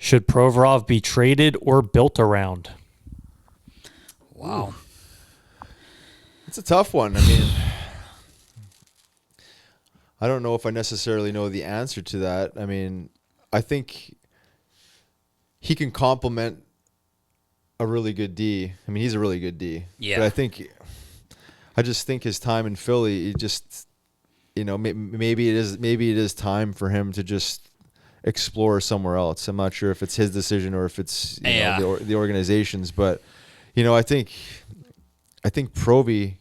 Should Provorov be traded or built around? Wow. It's a tough one. I mean, I don't know if I necessarily know the answer to that. I mean, I think he can complement a really good D. I mean, he's a really good D. Yeah. But I just think his time in Philly, he just, maybe it is time for him to just explore somewhere else. I'm not sure if it's his decision or if it's the organization's, but I think Provi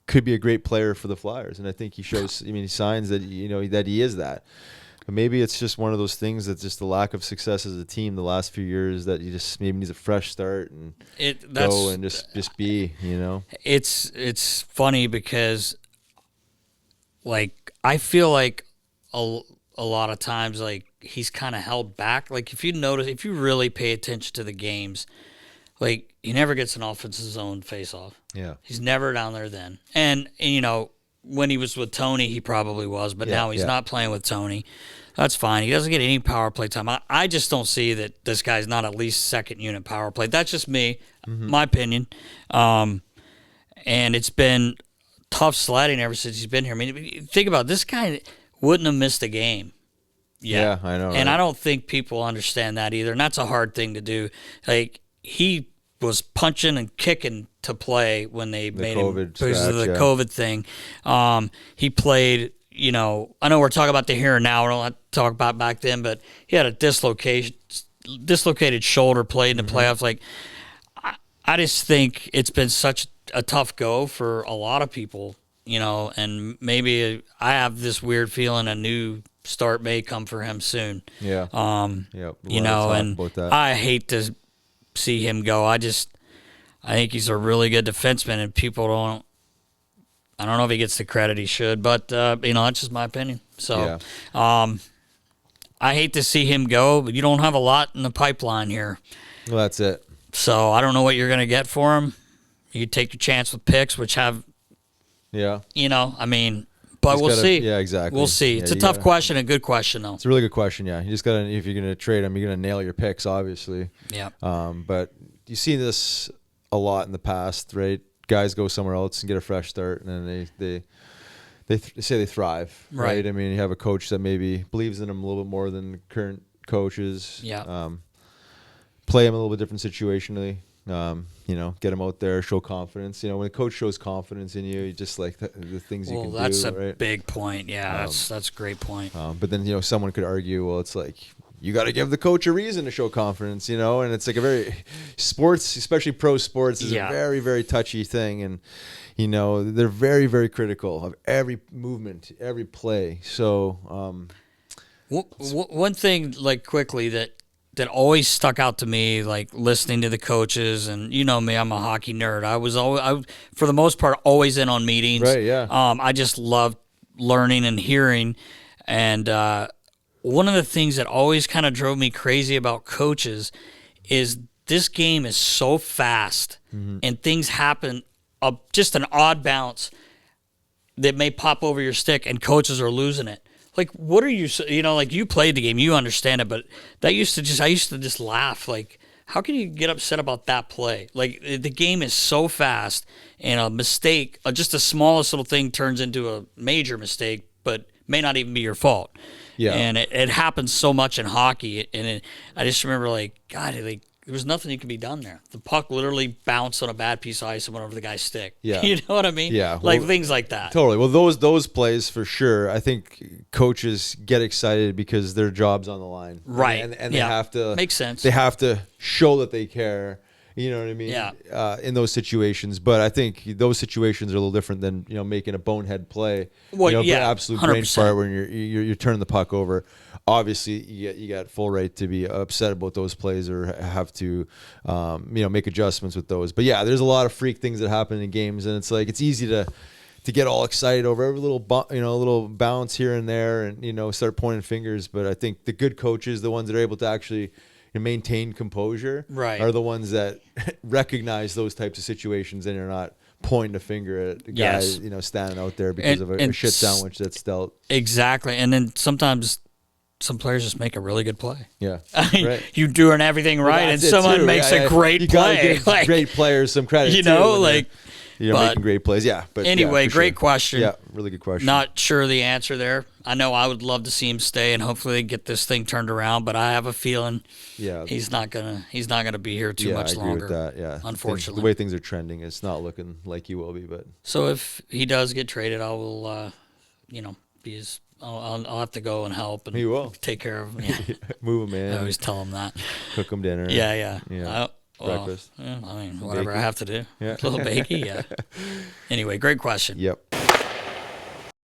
could be a great player for the Flyers, and I think he shows. I mean, he signs that that he is that. But maybe it's just one of those things that's just the lack of success as a team the last few years that you just maybe needs a fresh start and go and just be. It's funny because, like, I feel like a lot of times, like, he's kind of held back. Like, if you really pay attention to the games, like, he never gets an offensive zone faceoff. Yeah. He's never down there then. And when he was with Tony, he probably was, but now he's not playing with Tony. That's fine. He doesn't get any power play time. I just don't see that this guy's not at least second unit power play. That's just me, my opinion. And it's been tough sledding ever since he's been here. I mean, think about it. This guy wouldn't have missed a game. Yeah, I know. And right? I don't think people understand that either. And that's a hard thing to do. Like, he was punching and kicking to play when they made him because of the COVID thing. He played, I know we're talking about the here and now. We don't have to talk about back then, but he had a dislocated shoulder, played in the playoffs. Like, I just think it's been such a tough go for a lot of people, and maybe I have this weird feeling a new start may come for him soon. Yeah. And I hate to see him go. I think he's a really good defenseman, and I don't know if he gets the credit he should, but that's just my opinion. So, I hate to see him go, but you don't have a lot in the pipeline here. Well, that's it. So I don't know what you're going to get for him. You take your chance with picks, which have, but we'll see. Yeah, exactly. We'll see. It's a tough question, a good question, though. It's a really good question, yeah. You just got to, if you're going to trade him, you're going to nail your picks, obviously. Yeah. But you see this a lot in the past, right? Guys go somewhere else and get a fresh start, and then they say they thrive, right? I mean, you have a coach that maybe believes in them a little bit more than the current coaches. Yeah. Play him a little bit different situationally. Get him out there, show confidence. When a coach shows confidence in you just like the things you can do. Well, that's a right? big point. Yeah, that's a great point. But then, someone could argue, well, it's like you got to give the coach a reason to show confidence, and it's like a very sports, especially pro sports, is a very, very touchy thing. And, they're very, very critical of every movement, every play. So, one thing, like, quickly that always stuck out to me, like, listening to the coaches, and me, I'm a hockey nerd. I was for the most part, always in on meetings. Right, yeah. I just loved learning and hearing. And one of the things that always kind of drove me crazy about coaches is this game is so fast, and things happen, just an odd bounce that may pop over your stick, and coaches are losing it. Like, what are you, like, you played the game, you understand it, but I used to just laugh. Like, how can you get upset about that play? Like, the game is so fast, and a mistake, just the smallest little thing turns into a major mistake, but may not even be your fault. Yeah. And it happens so much in hockey, and I just remember, like, God, there was nothing that could be done there. The puck literally bounced on a bad piece of ice and went over the guy's stick. Yeah. You know what I mean? Yeah. Like, things like that. Totally. Well, those plays for sure. I think coaches get excited because their job's on the line. Right. And they have to. Makes sense. They have to show that they care. You know what I mean? Yeah. In those situations. But I think those situations are a little different than, making a bonehead play. Well, absolute 100%. brain fart when you're turning the puck over. Obviously, you got full right to be upset about those plays or have to, make adjustments with those. But yeah, there's a lot of freak things that happen in games, and it's like it's easy to get all excited over every little little bounce here and there, and start pointing fingers. But I think the good coaches, the ones that are able to actually maintain composure, are the ones that recognize those types of situations, and you're not pointing a finger at the guy, standing out there because of a shit sandwich that's dealt. Exactly, and then sometimes some players just make a really good play. Yeah, I mean, right. you're doing everything right, and That's it someone too. makes a great you gotta play. give great players some credit. You too, know, when like. you're but making great plays. Yeah, but anyway, yeah, for great sure. question. Yeah, really good question. Not sure the answer there. I know I would love to see him stay and hopefully get this thing turned around, but I have a feeling he's not gonna be here too much I agree longer. with that. Yeah, unfortunately, the way things are trending, it's not looking like he will be. But so if he does get traded, I will, be his. I'll have to go and help and He will. take care of him. Yeah. move him in, I always tell him that. cook him dinner. Yeah. Breakfast. Yeah, I mean, whatever Bakey. I have to do. Yeah. A little bakey, yeah. Anyway, great question. Yep.